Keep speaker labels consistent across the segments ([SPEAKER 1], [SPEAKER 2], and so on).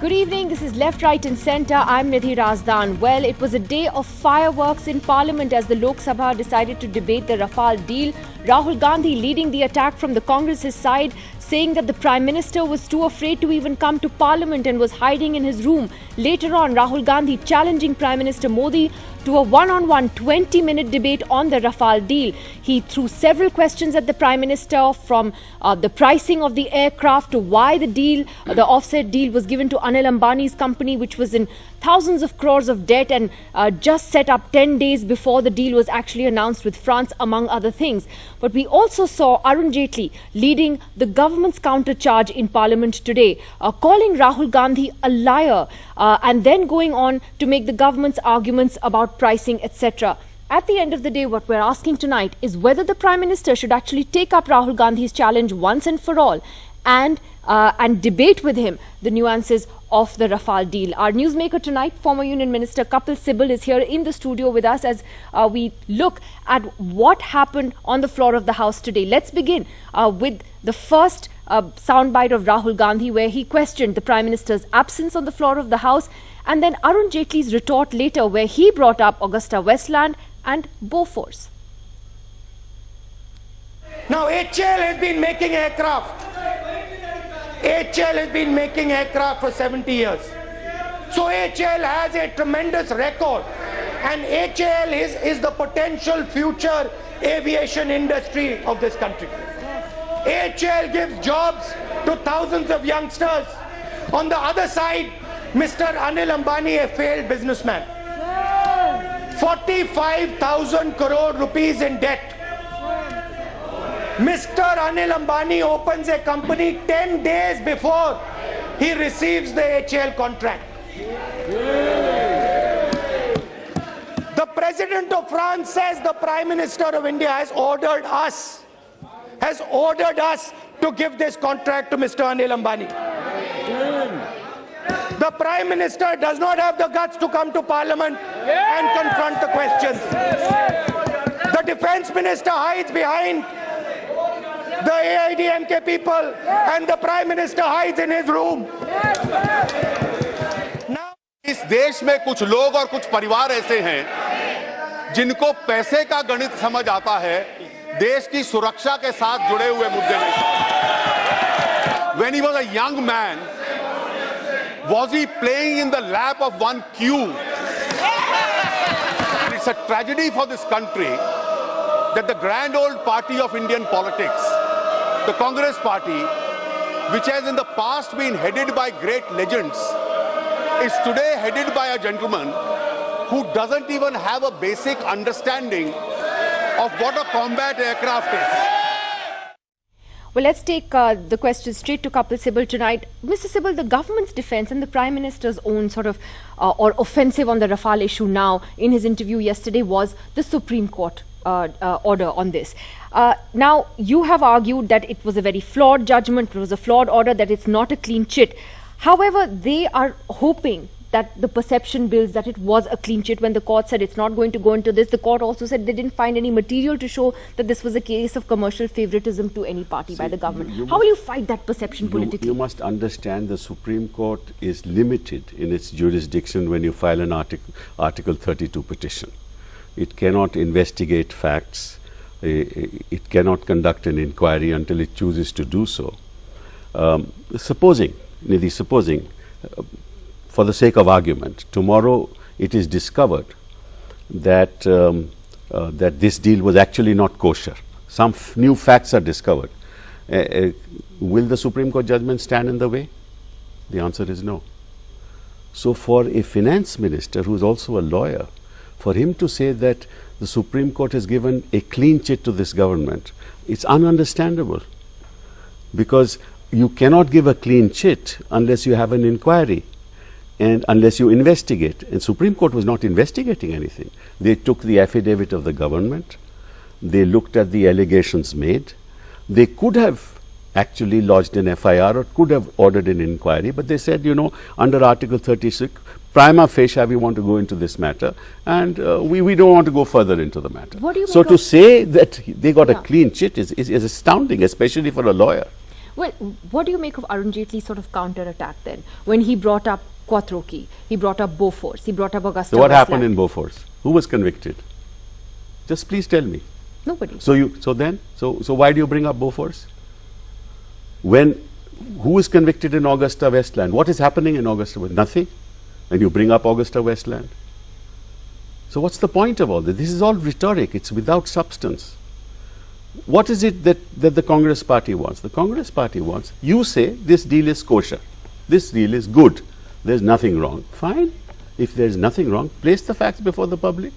[SPEAKER 1] Good evening, this is Left, Right and Centre. I'm Nidhi Razdan. Well, it was a day of fireworks in Parliament as the Lok Sabha decided to debate the Rafale deal. Rahul Gandhi leading the attack from the Congress's side, saying that the Prime Minister was too afraid to even come to Parliament and was hiding in his room. Later on, Rahul Gandhi challenging Prime Minister Modi to a one-on-one 20-minute debate on the Rafale deal. He threw several questions at the Prime Minister, from the pricing of the aircraft to why the deal, the offset deal, was given to Anil Ambani's company, which was in thousands of crores of debt and just set up 10 days before the deal was actually announced with France, among other things. But we also saw Arun Jaitley leading the government's counter-charge in Parliament today, calling Rahul Gandhi a liar and then going on to make the government's arguments about pricing, etc. At the end of the day, what we're asking tonight is whether the Prime Minister should actually take up Rahul Gandhi's challenge once and for all and debate with him the nuances of the Rafale deal. Our newsmaker tonight, former Union Minister Kapil Sibal, is here in the studio with us as we look at what happened on the floor of the House today. Let's begin with the first soundbite of Rahul Gandhi, where he questioned the Prime Minister's absence on the floor of the House, and then Arun Jaitley's retort later, where he brought up Augusta Westland and Bofors.
[SPEAKER 2] Now, HAL has been making aircraft. HAL has been making aircraft for 70 years. So HAL has a tremendous record, and HAL is the potential future aviation industry of this country. HAL gives jobs to thousands of youngsters. On the other side, Mr. Anil Ambani, a failed businessman. 45,000 crore rupees in debt. Mr. Anil Ambani opens a company 10 days before he receives the HAL contract. The President of France says the Prime Minister of India has ordered us to give this contract to Mr. Anil Ambani. The Prime Minister does not have the guts to come to Parliament and confront the questions. The Defence Minister hides behind the AIDMK people, and the Prime Minister hides in his room. Now,
[SPEAKER 3] इस देश में कुछ लोग और कुछ परिवार ऐसे हैं जिनको पैसे का गणित समझ आता है, देश की सुरक्षा के साथ जुड़े हुए मुद्दे नहीं। When he was a young man, was he playing in the lap of one queue? It's a tragedy for this country that the grand old party of Indian politics, the Congress party, which has in the past been headed by great legends, is today headed by a gentleman who doesn't even have a basic understanding of what a combat aircraft is.
[SPEAKER 1] Well, let's take the question straight to Kapil Sibal tonight. Mr. Sibal, the government's defense and the Prime Minister's own sort of or offensive on the Rafale issue now in his interview yesterday was the Supreme Court order on this. Now, you have argued that it was a very flawed judgment, it was a flawed order, that it's not a clean chit. However, they are hoping that the perception builds that it was a clean chit. When the court said it's not going to go into this, the court also said they didn't find any material to show that this was a case of commercial favoritism to any party by the government. How will you fight that perception politically?
[SPEAKER 4] You must understand the Supreme Court is limited in its jurisdiction when you file an Article 32 petition. It cannot investigate facts. It cannot conduct an inquiry until it chooses to do so. Supposing, for the sake of argument, tomorrow it is discovered that that this deal was actually not kosher. Some new facts are discovered. Will the Supreme Court judgment stand in the way? The answer is no. So for a finance minister who is also a lawyer, for him to say that the Supreme Court has given a clean chit to this government, it's ununderstandable, because you cannot give a clean chit unless you have an inquiry and unless you investigate. And Supreme Court was not investigating anything. They took the affidavit of the government, they looked at the allegations made, they could have actually lodged an FIR or could have ordered an inquiry, but they said, you know, under Article 36, prima facie we want to go into this matter, and we don't want to go further into the matter. So to say that they got a clean chit is astounding, especially for a lawyer.
[SPEAKER 1] Well, what do you make of Arun Jaitley's sort of counter-attack then? When he brought up Quattroki, he brought up Bofors, he brought up Augusta
[SPEAKER 4] So what happened
[SPEAKER 1] Westland.
[SPEAKER 4] in Bofors? Who was convicted? Just please tell me.
[SPEAKER 1] Nobody.
[SPEAKER 4] So why do you bring up Bofors? Who is convicted in Augusta Westland? What is happening in Augusta Westland? Nothing. And you bring up Augusta Westland. So what's the point of all this? This is all rhetoric. It's without substance. What is it that the Congress party wants? The Congress party wants, you say this deal is kosher. This deal is good. There's nothing wrong. Fine. If there's nothing wrong, place the facts before the public.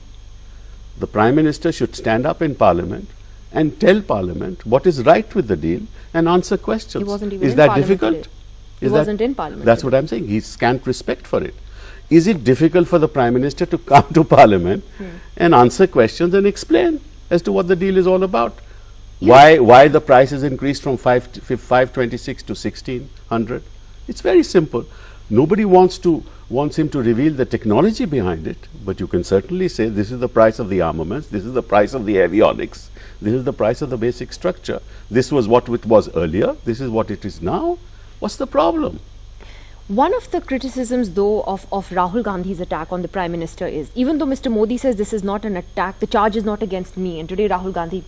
[SPEAKER 4] The Prime Minister should stand up in Parliament and tell Parliament what is right with the deal and answer questions.
[SPEAKER 1] He wasn't even
[SPEAKER 4] is
[SPEAKER 1] in
[SPEAKER 4] that
[SPEAKER 1] Parliament
[SPEAKER 4] difficult?
[SPEAKER 1] today. He wasn't in Parliament
[SPEAKER 4] That's
[SPEAKER 1] today.
[SPEAKER 4] what I'm saying. He's scant respect for it. Is it difficult for the Prime Minister to come to Parliament and answer questions and explain as to what the deal is all about? Why the price has increased from 526 to 1600? It's very simple. Nobody wants him to reveal the technology behind it, but you can certainly say this is the price of the armaments, this is the price of the avionics, this is the price of the basic structure. This was what it was earlier, this is what it is now. What's the problem?
[SPEAKER 1] One of the criticisms, though, of Rahul Gandhi's attack on the Prime Minister is, even though Mr. Modi says this is not an attack, the charge is not against me, and today Rahul Gandhi,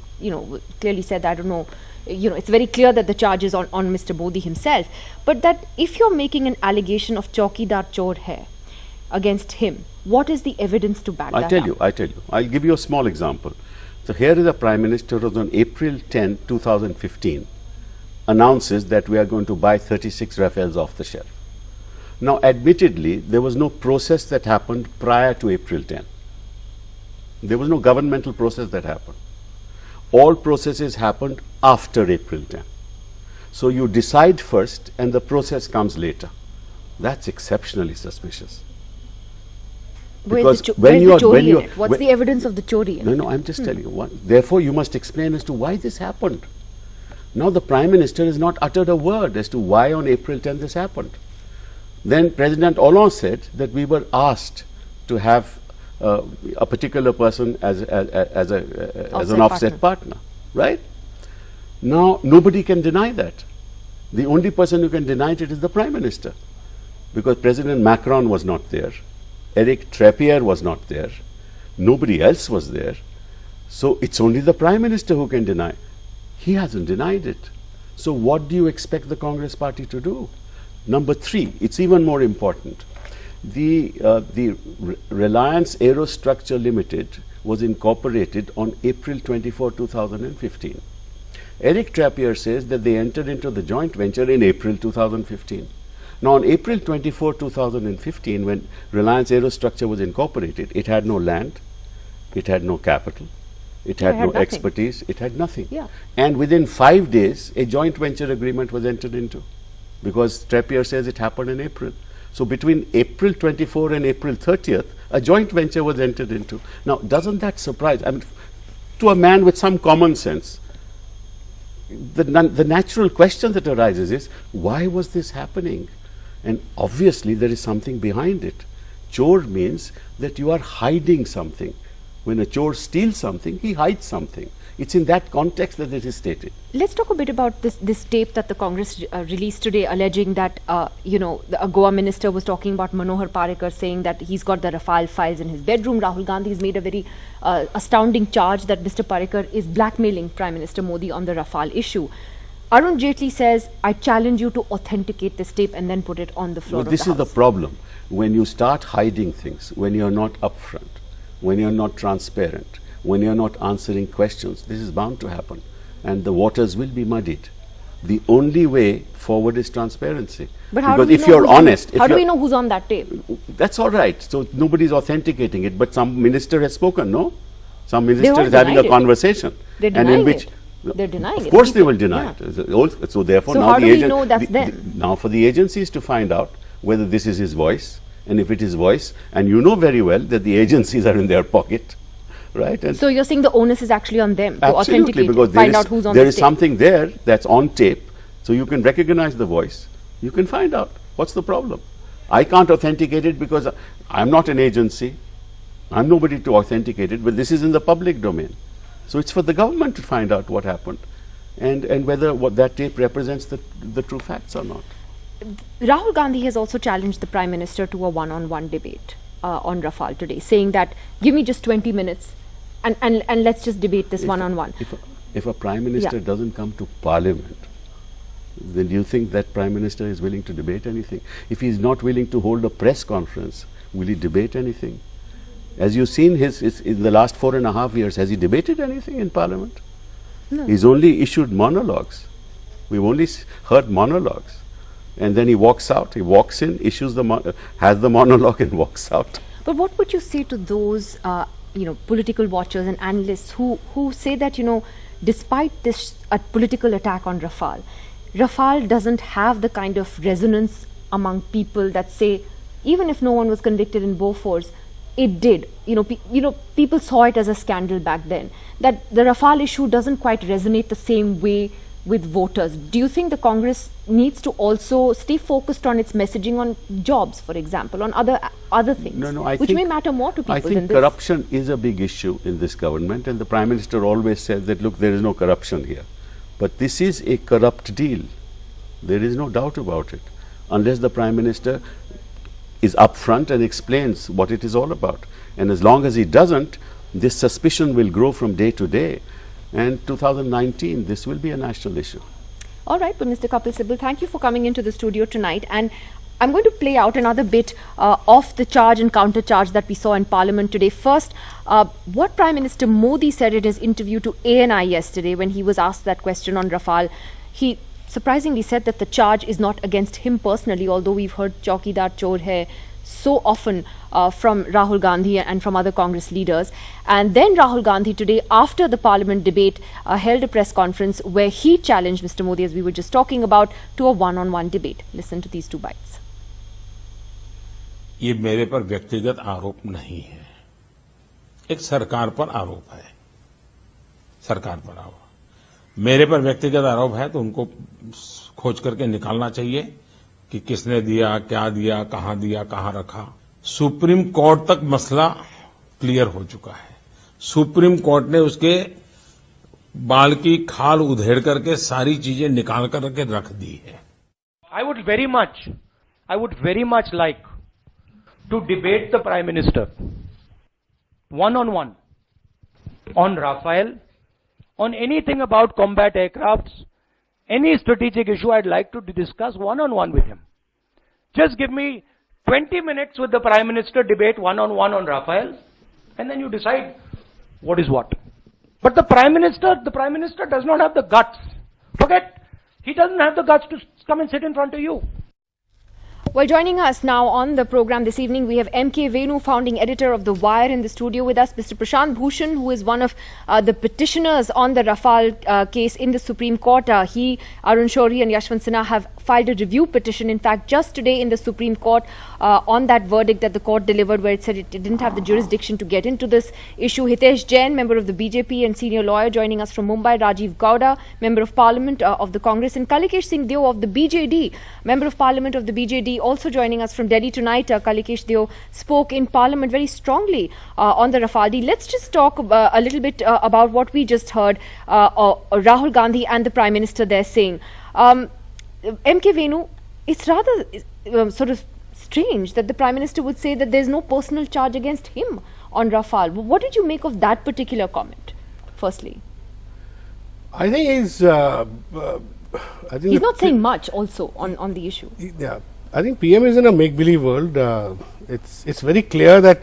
[SPEAKER 1] clearly said, I don't know, it's very clear that the charge is on Mr. Modi himself, but that if you're making an allegation of Chaukidar Chor hai against him, what is the evidence to back that up?
[SPEAKER 4] I tell you. I'll give you a small example. So here is a Prime Minister who on April 10, 2015, announces that we are going to buy 36 Rafales off the shelf. Now, admittedly, there was no process that happened prior to April 10. There was no governmental process that happened. All processes happened after April 10. So you decide first and the process comes later. That's exceptionally suspicious.
[SPEAKER 1] Where's the chori in it? What's the evidence of the chori in it?
[SPEAKER 4] No, I'm just telling you what. Therefore, you must explain as to why this happened. Now, the Prime Minister has not uttered a word as to why on April 10 this happened. Then President Hollande said that we were asked to have a particular person as an offset partner, right? Now, nobody can deny that. The only person who can deny it is the Prime Minister, because President Macron was not there, Eric Trappier was not there, nobody else was there. So it's only the Prime Minister who can deny. He hasn't denied it. So what do you expect the Congress party to do? Number 3, it's even more important. The Reliance Aerostructure Limited was incorporated on April 24, 2015. Eric Trappier says that they entered into the joint venture in April 2015. Now, on April 24, 2015, when Reliance Aerostructure was incorporated, it had no land, it had no capital, it had no expertise, it had nothing.
[SPEAKER 1] Yeah.
[SPEAKER 4] And within 5 days, a joint venture agreement was entered into, because Trappier says it happened in April. So between April 24 and April 30th, a joint venture was entered into. Now, doesn't that surprise? I mean, to a man with some common sense, the natural question that arises is, why was this happening? And obviously, there is something behind it. Chor means that you are hiding something. When a chor steals something, he hides something. It's in that context that it is stated.
[SPEAKER 1] Let's talk a bit about this tape that the Congress released today, alleging that a Goa minister was talking about Manohar Parrikar, saying that he's got the Rafale files in his bedroom. Rahul Gandhi has made a very astounding charge that Mr. Parrikar is blackmailing Prime Minister Modi on the Rafale issue. Arun Jaitley says, I challenge you to authenticate this tape and then put it on the floor of the House.
[SPEAKER 4] This is the problem. When you start hiding things, when you're not upfront, when you're not transparent, when you're not answering questions, this is bound to happen. And the waters will be muddied. The only way forward is transparency.
[SPEAKER 1] But how
[SPEAKER 4] because
[SPEAKER 1] do we
[SPEAKER 4] if you're honest...
[SPEAKER 1] How do we know who's on that tape?
[SPEAKER 4] That's all right. So nobody's authenticating it. But some minister has spoken, no? Some minister is having a conversation.
[SPEAKER 1] They're denying it. They're denying it.
[SPEAKER 4] Of course they will deny it. So therefore now
[SPEAKER 1] how do we know that's them?
[SPEAKER 4] Now for the agencies to find out whether this is his voice, and if it is voice, and you know very well that the agencies are in their pocket, right? And
[SPEAKER 1] so you're saying the onus is actually on them to
[SPEAKER 4] absolutely,
[SPEAKER 1] authenticate,
[SPEAKER 4] because
[SPEAKER 1] find out who's on
[SPEAKER 4] there
[SPEAKER 1] the
[SPEAKER 4] is
[SPEAKER 1] tape.
[SPEAKER 4] something there that's on tape, so you can recognize the voice. You can find out what's the problem. I can't authenticate it because I'm not an agency. I'm nobody to authenticate it, but this is in the public domain. So it's for the government to find out what happened. and whether what that tape represents the true facts or not.
[SPEAKER 1] Rahul Gandhi has also challenged the Prime Minister to a one-on-one debate on Rafale today, saying that give me just 20 minutes and let's just debate this one-on-one.
[SPEAKER 4] If a Prime Minister doesn't come to Parliament, then do you think that Prime Minister is willing to debate anything? If he is not willing to hold a press conference, will he debate anything? As you've seen in the last 4.5 years, has he debated anything in Parliament?
[SPEAKER 1] No.
[SPEAKER 4] He's only issued monologues. We've only heard monologues. And then he walks out, he walks in, has the monologue and walks out.
[SPEAKER 1] But what would you say to those, political watchers and analysts who say that, despite this political attack on Rafale doesn't have the kind of resonance among people that say, even if no one was convicted in Bofors, it did. People saw it as a scandal back then. That the Rafale issue doesn't quite resonate the same way with voters. Do you think the Congress needs to also stay focused on its messaging on jobs, for example, on other things, which may matter more to people than this?
[SPEAKER 4] I think corruption is a big issue in this government, and the Prime Minister always said that, look, there is no corruption here. But this is a corrupt deal. There is no doubt about it. Unless the Prime Minister is upfront and explains what it is all about. And as long as he doesn't, this suspicion will grow from day to day. And 2019, this will be a national issue.
[SPEAKER 1] All right, but Mr. Kapil Sibal, thank you for coming into the studio tonight. And I'm going to play out another bit of the charge and counter-charge that we saw in Parliament today. First, what Prime Minister Modi said in his interview to ANI yesterday when he was asked that question on Rafale. He surprisingly said that the charge is not against him personally, although we've heard Chaukidar Chor Hai so often from Rahul Gandhi and from other Congress leaders. And then Rahul Gandhi today, after the Parliament debate, held a press conference where he challenged Mr. Modi, as we were just talking about, to a one-on-one debate. Listen to these two bites.
[SPEAKER 5] ये मेरे पर व्यक्तिगत आरोप नहीं है, एक सरकार पर आरोप है, सरकार पर आरोप। मेरे पर व्यक्तिगत आरोप है तो उनको खोज करके निकालना चाहिए कि किसने दिया, क्या दिया, कहां रखा। सुप्रीम कोर्ट तक मसला क्लियर हो चुका है। सुप्रीम कोर्ट ने उसके बाल की खाल उधेड़ करके सारी चीजें निकाल करके रख दी है।
[SPEAKER 2] I would very much like to debate the Prime Minister one-on-one on Rafale, on anything about combat aircrafts, any strategic issue. I'd like to discuss one-on-one with him. Just give me 20 minutes with the Prime Minister, debate one-on-one on Rafale, and then you decide what is what. But the Prime Minister does not have the guts. He doesn't have the guts to come and sit in front of you.
[SPEAKER 1] Well, joining us now on the program this evening, we have M.K. Venu, founding editor of The Wire, in the studio with us. Mr. Prashant Bhushan, who is one of the petitioners on the Rafale case in the Supreme Court. He, Arun Shourie and Yashwant Sinha have filed a review petition, in fact, just today in the Supreme Court on that verdict that the court delivered, where it said it didn't have the jurisdiction to get into this issue. Hitesh Jain, member of the BJP and senior lawyer, joining us from Mumbai. Rajiv Gowda, member of Parliament of the Congress. And Kalikesh Singh Deo of the BJD, member of Parliament of the BJD, also joining us from Delhi tonight. Kalikesh Deo spoke in Parliament very strongly on the Rafale deal. Let's just talk a little bit about what we just heard Rahul Gandhi and the Prime Minister there saying. M.K. Venu, it's rather sort of strange that the Prime Minister would say that there's no personal charge against him on Rafale. What did you make of that particular comment, firstly?
[SPEAKER 6] I think he's
[SPEAKER 1] not saying much also on the issue.
[SPEAKER 6] Yeah, I think PM is in a make-believe world. It's very clear that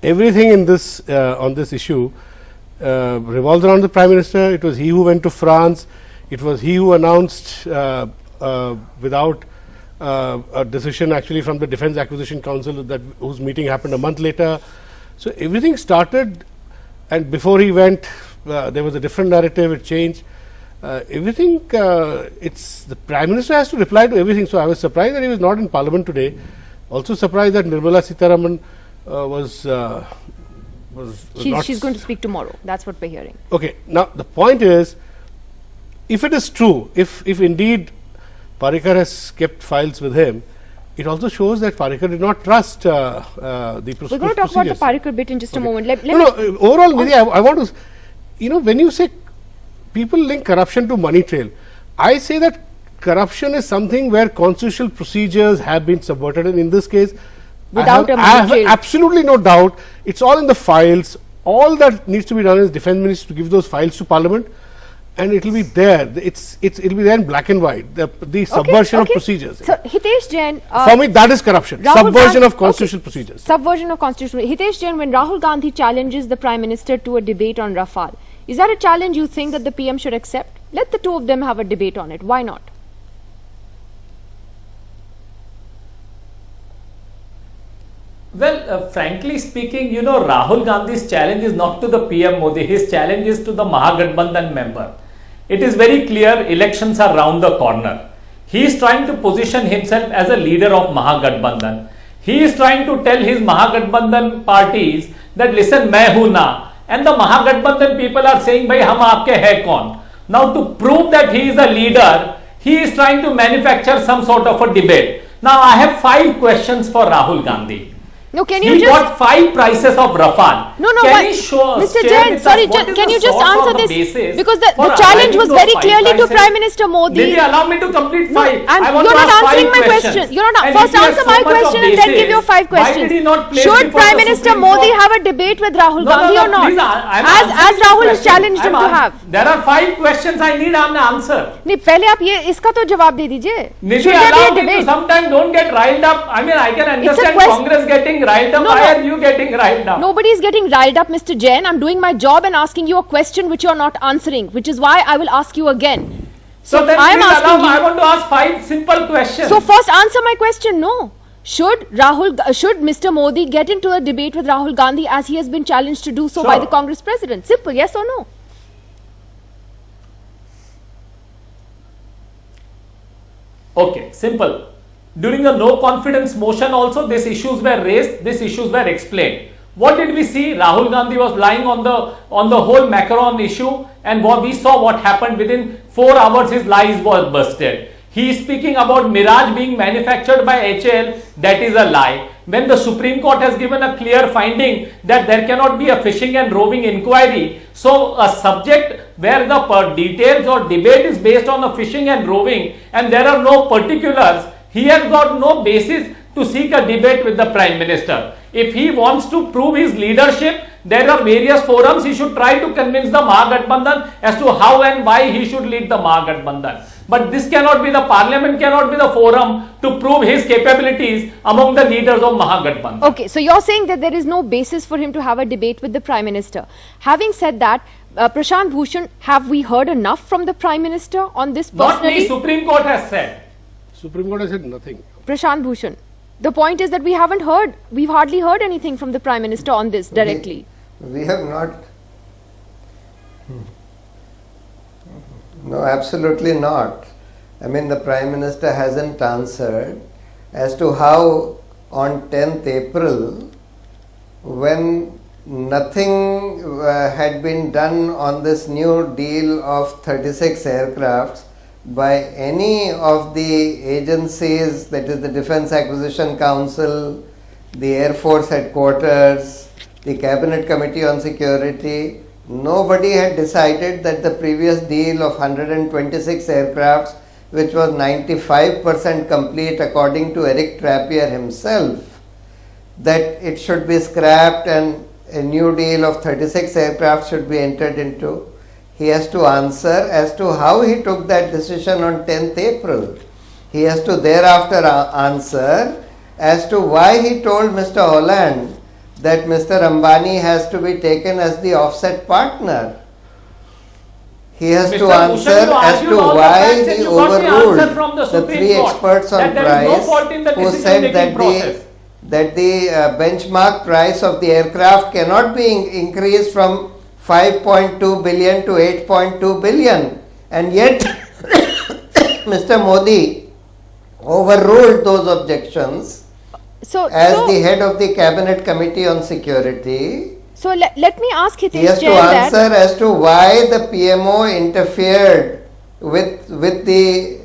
[SPEAKER 6] everything in this on this issue revolves around the Prime Minister. It was he who went to France. It was he who announced without a decision actually from the Defence Acquisition Council whose meeting happened a month later. So everything started, and before he went, there was a different narrative. It changed. Everything, it's the Prime Minister has to reply to everything. So I was surprised that he was not in Parliament today. Also surprised that Nirmala Sitharaman
[SPEAKER 1] She's going to speak tomorrow. That's what we're hearing.
[SPEAKER 6] Okay. Now the point is, if it is true, if indeed Parrikar has kept files with him, it also shows that Parrikar did not trust the procedures.
[SPEAKER 1] We're going to talk about the Parrikar bit in just a moment.
[SPEAKER 6] Overall, Nidhi, I want to, when you say people link corruption to money trail. I say that corruption is something where constitutional procedures have been subverted, and in this case,
[SPEAKER 1] Without a
[SPEAKER 6] I
[SPEAKER 1] money
[SPEAKER 6] have
[SPEAKER 1] trail.
[SPEAKER 6] absolutely no doubt. It's all in the files. All that needs to be done is defense minister to give those files to Parliament, and it will be there. It'll be there in black and white. The subversion of procedures.
[SPEAKER 1] So Hitesh Jain,
[SPEAKER 6] For me, that is corruption.
[SPEAKER 1] Rahul
[SPEAKER 6] Subversion
[SPEAKER 1] Gandhi-
[SPEAKER 6] of constitutional procedures.
[SPEAKER 1] Subversion of constitutional. Hitesh Jain, when Rahul Gandhi challenges the Prime Minister to a debate on Rafale, is that a challenge you think that the PM should accept? Let the two of them have a debate on it. Why not?
[SPEAKER 7] Well, frankly speaking, Rahul Gandhi's challenge is not to the PM Modi. His challenge is to the Mahagathbandhan member. It is very clear elections are round the corner. He is trying to position himself as a leader of Mahagathbandhan. He is trying to tell his Mahagathbandhan parties that listen, main hu na. And the Mahagathbandhan people are saying, bhai, hum aapke hai kaun? Now, to prove that he is a leader, he is trying to manufacture some sort of a debate. Now, I have 5 questions for Rahul Gandhi.
[SPEAKER 1] No, can you
[SPEAKER 7] He
[SPEAKER 1] just...
[SPEAKER 7] got 5 prices of Rafale.
[SPEAKER 1] No,
[SPEAKER 7] Can
[SPEAKER 1] but
[SPEAKER 7] he show us,
[SPEAKER 1] Mr.
[SPEAKER 7] share
[SPEAKER 1] Jain,
[SPEAKER 7] with us
[SPEAKER 1] sorry,
[SPEAKER 7] what is
[SPEAKER 1] can
[SPEAKER 7] the
[SPEAKER 1] you just
[SPEAKER 7] source or
[SPEAKER 1] answer
[SPEAKER 7] the
[SPEAKER 1] this?
[SPEAKER 7] basis
[SPEAKER 1] Because the
[SPEAKER 7] for
[SPEAKER 1] challenge
[SPEAKER 7] arriving
[SPEAKER 1] was
[SPEAKER 7] those
[SPEAKER 1] very
[SPEAKER 7] 5
[SPEAKER 1] clearly to
[SPEAKER 7] prices?
[SPEAKER 1] Prime Minister Modi.
[SPEAKER 7] Did you allow me to complete 5?
[SPEAKER 1] No,
[SPEAKER 7] I want
[SPEAKER 1] you're
[SPEAKER 7] to
[SPEAKER 1] not
[SPEAKER 7] ask
[SPEAKER 1] answering
[SPEAKER 7] 5
[SPEAKER 1] my
[SPEAKER 7] questions.
[SPEAKER 1] question. You're not.
[SPEAKER 7] And
[SPEAKER 1] First
[SPEAKER 7] if he has
[SPEAKER 1] answer
[SPEAKER 7] so
[SPEAKER 1] my
[SPEAKER 7] much of
[SPEAKER 1] question and then
[SPEAKER 7] basis,
[SPEAKER 1] give your 5 questions.
[SPEAKER 7] Why did he not place
[SPEAKER 1] Should
[SPEAKER 7] before
[SPEAKER 1] Prime
[SPEAKER 7] the
[SPEAKER 1] Minister
[SPEAKER 7] Supreme
[SPEAKER 1] Modi
[SPEAKER 7] Court?
[SPEAKER 1] have a debate with Rahul Gandhi or not?
[SPEAKER 7] Please, I'm
[SPEAKER 1] As
[SPEAKER 7] answering the
[SPEAKER 1] Rahul has
[SPEAKER 7] question.
[SPEAKER 1] challenged him to have.
[SPEAKER 7] There are 5 questions I need an answer.
[SPEAKER 1] नहीं पहले आप ये इसका तो जवाब दे दीजिए.
[SPEAKER 7] Nidhi,
[SPEAKER 1] Should there be
[SPEAKER 7] allow
[SPEAKER 1] a
[SPEAKER 7] me to
[SPEAKER 1] debate?
[SPEAKER 7] sometimes don't get riled up. I mean, I can understand Congress getting riled up.
[SPEAKER 1] No,
[SPEAKER 7] Why
[SPEAKER 1] no.
[SPEAKER 7] are you getting riled up?
[SPEAKER 1] Nobody is getting riled up, Mr. Jain. I'm doing my job and asking you a question which you're not answering, which is why I will ask you again.
[SPEAKER 7] So then
[SPEAKER 1] I'm
[SPEAKER 7] please allow
[SPEAKER 1] asking
[SPEAKER 7] me.
[SPEAKER 1] you.
[SPEAKER 7] I want to ask 5 simple questions.
[SPEAKER 1] So first answer my question. No. Should Mr. Modi get into a debate with Rahul Gandhi as he has been challenged to do so by
[SPEAKER 7] Sure.
[SPEAKER 1] the Congress president? Simple, yes or no?
[SPEAKER 7] Okay, simple. During the no confidence motion also these issues were raised, these issues were explained. What did we see? Rahul Gandhi was lying on the whole Macron issue, and we saw what happened within 4 hours. His lies were busted. He is speaking about Mirage being manufactured by HAL. That is a lie. When the Supreme Court has given a clear finding that there cannot be a fishing and roving inquiry, so a subject where the details or debate is based on the fishing and roving and there are no particulars, he has got no basis to seek a debate with the Prime Minister. If he wants to prove his leadership, there are various forums. He should try to convince the Mahagathbandhan as to how and why he should lead the Mahagathbandhan. But this cannot be, the Parliament cannot be the forum to prove his capabilities among the leaders of Mahagathbandhan.
[SPEAKER 1] Okay, so you're saying that there is no basis for him to have a debate with the Prime Minister. Having said that, Prashant Bhushan, have we heard enough from the Prime Minister on this
[SPEAKER 7] Not me,
[SPEAKER 1] personally?
[SPEAKER 7] Supreme Court has said.
[SPEAKER 6] Supreme Court has said nothing.
[SPEAKER 1] Prashant Bhushan, the point is that we've hardly heard anything from the Prime Minister on this directly.
[SPEAKER 8] We have not. No, absolutely not. I mean, the Prime Minister hasn't answered as to how on 10th April, when nothing had been done on this new deal of 36 aircrafts by any of the agencies, that is the Defence Acquisition Council, the Air Force Headquarters, the Cabinet Committee on Security, nobody had decided that the previous deal of 126 aircrafts, which was 95% complete according to Eric Trappier himself, that it should be scrapped and a new deal of 36 aircraft should be entered into. He has to answer as to how he took that decision on 10th April. He has to thereafter answer as to why he told Mr. Holland that Mr. Ambani has to be taken as the offset partner. He has
[SPEAKER 7] Mr.
[SPEAKER 8] to answer
[SPEAKER 7] Bhushan,
[SPEAKER 8] as
[SPEAKER 7] you
[SPEAKER 8] to
[SPEAKER 7] all the
[SPEAKER 8] why
[SPEAKER 7] facts and
[SPEAKER 8] he
[SPEAKER 7] you got the
[SPEAKER 8] overruled
[SPEAKER 7] answer from the
[SPEAKER 8] the
[SPEAKER 7] Supreme
[SPEAKER 8] 3
[SPEAKER 7] Court
[SPEAKER 8] experts on
[SPEAKER 7] that there is no fault in the
[SPEAKER 8] price who
[SPEAKER 7] decision-making
[SPEAKER 8] said
[SPEAKER 7] process.
[SPEAKER 8] that the benchmark price of the aircraft cannot be increased from 5.2 billion to 8.2 billion, and yet Mr. Modi overruled those objections as the head of the Cabinet Committee on Security.
[SPEAKER 1] So let me ask Hitesh
[SPEAKER 8] He has to
[SPEAKER 1] Jain that.
[SPEAKER 8] answer as to why the PMO interfered with the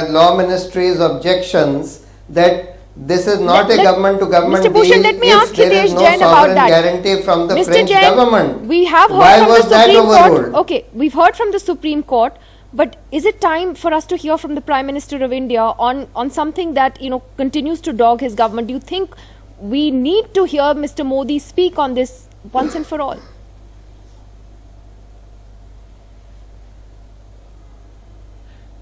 [SPEAKER 8] Law Ministry's objections that This is not a government to government
[SPEAKER 1] Mr. Bhushan,
[SPEAKER 8] deal.
[SPEAKER 1] let me
[SPEAKER 8] If
[SPEAKER 1] ask
[SPEAKER 8] there
[SPEAKER 1] Hitesh
[SPEAKER 8] is no
[SPEAKER 1] Jain about
[SPEAKER 8] sovereign
[SPEAKER 1] that.
[SPEAKER 8] guarantee from the
[SPEAKER 1] Mr.
[SPEAKER 8] French
[SPEAKER 1] Jain,
[SPEAKER 8] government,
[SPEAKER 1] we have heard
[SPEAKER 8] why
[SPEAKER 1] from
[SPEAKER 8] was
[SPEAKER 1] the
[SPEAKER 8] that
[SPEAKER 1] Supreme Court.
[SPEAKER 8] overruled?
[SPEAKER 1] Okay, we've heard from the Supreme Court, but is it time for us to hear from the Prime Minister of India on something that continues to dog his government? Do you think we need to hear Mr. Modi speak on this once and for all?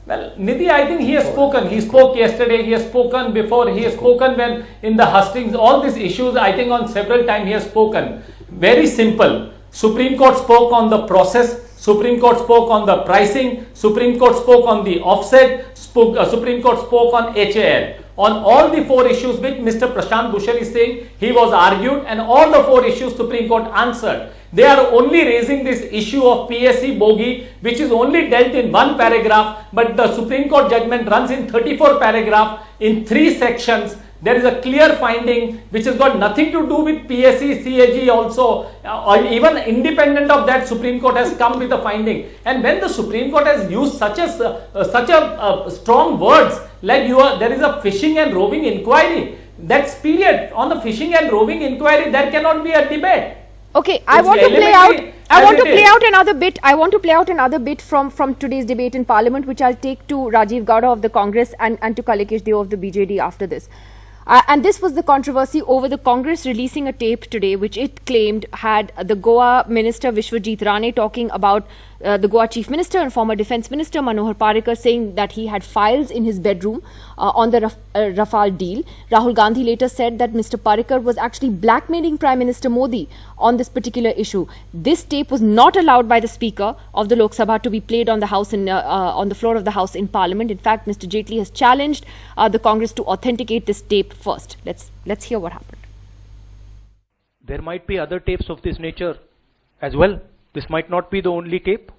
[SPEAKER 7] Well, Nidhi, I think he has spoken. He spoke yesterday, he has spoken before, he has spoken when in the hustings, all these issues, I think on several times he has spoken. Very simple. Supreme Court spoke on the process, Supreme Court spoke on the pricing, Supreme Court spoke on the offset, Supreme Court spoke on HAL. On all the 4 issues which Mr. Prashant Bhushan is saying, he was argued, and all the 4 issues Supreme Court answered. They are only raising this issue of PSC bogey, which is only dealt in 1 paragraph, but the Supreme Court judgment runs in 34 paragraphs in 3 sections. There is a clear finding which has got nothing to do with PSC, CAG also, or even independent of that. Supreme Court has come with a finding. And when the Supreme Court has used such a strong words like there is a fishing and roving inquiry, that's period. On the fishing and roving inquiry, there cannot be a debate.
[SPEAKER 1] Okay, I want to play out another bit from today's debate in Parliament, which I'll take to Rajiv Gowda of the Congress and to Kalikesh Deo of the BJD after this. And this was the controversy over the Congress releasing a tape today, which it claimed had the Goa Minister Vishwajit Rane talking about the Goa Chief Minister and former Defence Minister Manohar Parrikar, saying that he had files in his bedroom on the Rafale deal. Rahul Gandhi later said that Mr. Parrikar was actually blackmailing Prime Minister Modi on this particular issue. This tape was not allowed by the Speaker of the Lok Sabha to be played on the House on the floor of the House in Parliament. In fact, Mr. Jaitley has challenged the Congress to authenticate this tape first. Let's hear what happened.
[SPEAKER 9] There might be other tapes of this nature as well. This might not be the only tape.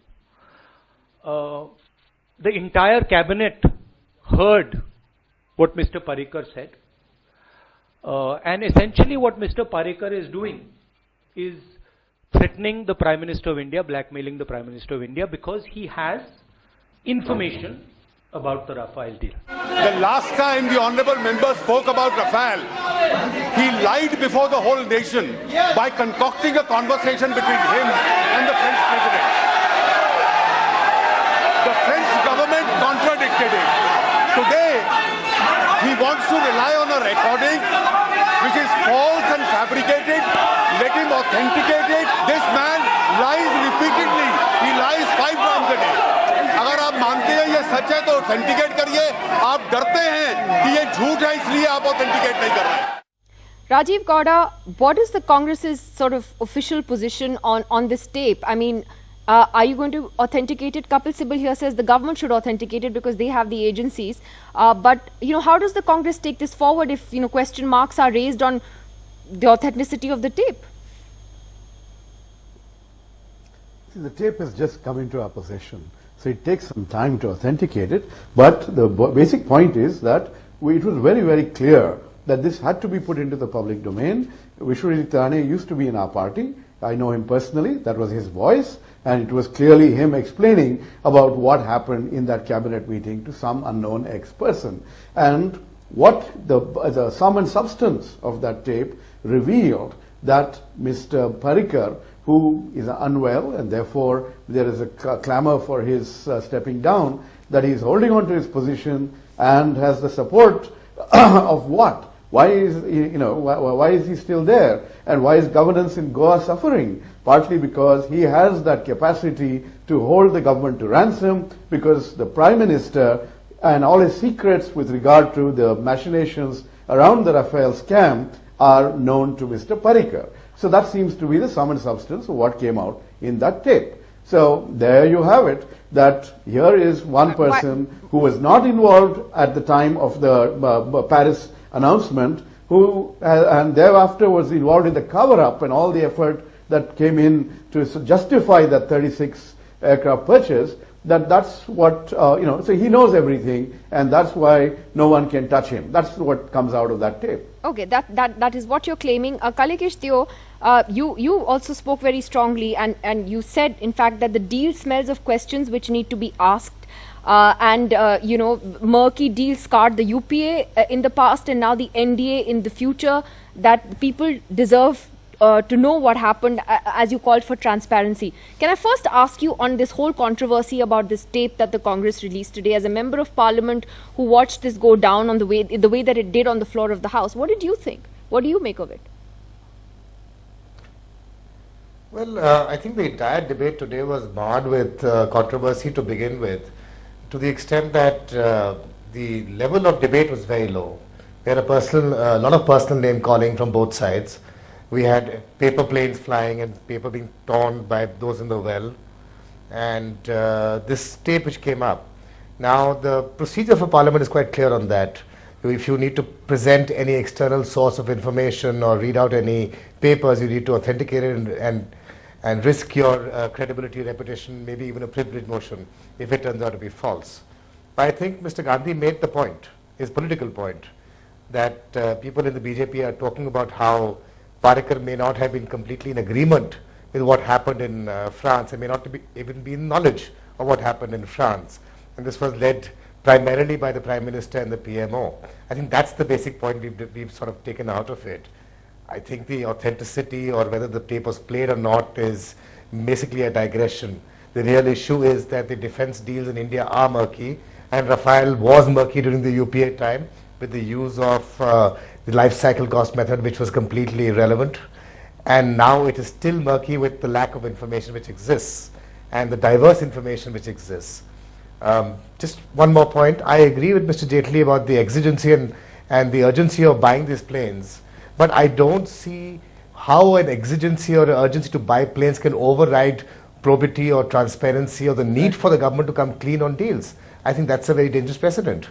[SPEAKER 9] The entire cabinet heard what Mr. Parrikar said. And essentially what Mr. Parrikar is doing is threatening the Prime Minister of India, blackmailing the Prime Minister of India, because he has information about the Rafale deal.
[SPEAKER 3] The last time the honourable member spoke about Rafale, he lied before the whole nation by concocting a conversation between him and the French president. The French government contradicted it. Today, he wants to rely on a recording which is false and fabricated. Let him authenticate it. This man lies repeatedly. He lies 5 times a day. अगर आप मानते हैं ये सच है तो authenticate करिए. आप डरते हैं कि ये झूठ है इसलिए आप ऑथेंटिकेट नहीं कर रहे.
[SPEAKER 1] Rajiv Gowda, what is the Congress's sort of official position on this tape? I mean, are you going to authenticate it? Kapil Sibal here says the government should authenticate it because they have the agencies. But how does the Congress take this forward if question marks are raised on the authenticity of the tape?
[SPEAKER 10] See, the tape has just come into our possession. So it takes some time to authenticate it, but the basic point is that it was very, very clear that this had to be put into the public domain. Vishwajit Rane used to be in our party. I know him personally. That was his voice, and it was clearly him explaining about what happened in that cabinet meeting to some unknown ex-person. And what the sum and substance of that tape revealed that Mr. Parrikar, who is unwell and therefore there is a clamor for his stepping down, that he is holding on to his position and has the support of what? Why is why is he still there, and why is governance in Goa suffering? Partly because he has that capacity to hold the government to ransom, because the Prime Minister and all his secrets with regard to the machinations around the Rafale scam are known to Mr. Parrikar. So that seems to be the sum and substance of what came out in that tape. So there you have it, that here is one person who was not involved at the time of the Paris announcement, who and thereafter was involved in the cover-up and all the effort that came in to justify that 36 aircraft purchase. That's what, so he knows everything, and that's why no one can touch him. That's what comes out of that tape.
[SPEAKER 1] Okay, that is what you're claiming. Kalikesh Deo, you also spoke very strongly, and you said, in fact, that the deal smells of questions which need to be asked. murky deals scarred the UPA in the past and now the NDA in the future, that people deserve to know what happened, as you called for transparency. Can I first ask you on this whole controversy about this tape that the Congress released today, as a member of Parliament who watched this go down on the way that it did on the floor of the House? What did you think? What do you make of it?
[SPEAKER 11] Well, I think the entire debate today was marred with controversy to begin with, to the extent that the level of debate was very low. There are a lot of personal name calling from both sides. We had paper planes flying and paper being torn by those in the well, and this tape which came up. Now, the procedure for Parliament is quite clear on that. If you need to present any external source of information or read out any papers, you need to authenticate it and risk your credibility, reputation, maybe even a privilege motion if it turns out to be false. But I think Mr. Gandhi made the point, his political point, that people in the BJP are talking about how Parrikar may not have been completely in agreement with what happened in France and may not even be in knowledge of what happened in France. And this was led primarily by the Prime Minister and the PMO. I think that's the basic point we've sort of taken out of it. I think the authenticity or whether the tape was played or not is basically a digression. The real issue is that the defense deals in India are murky, and Rafale was murky during the UPA time with the use of the life cycle cost method, which was completely irrelevant. And now it is still murky with the lack of information which exists and the diverse information which exists. Just one more point. I agree with Mr. Jaitley about the exigency and the urgency of buying these planes, but I don't see how an exigency or an urgency to buy planes can override probity or transparency or the need for the government to come clean on deals. I think that's a very dangerous precedent.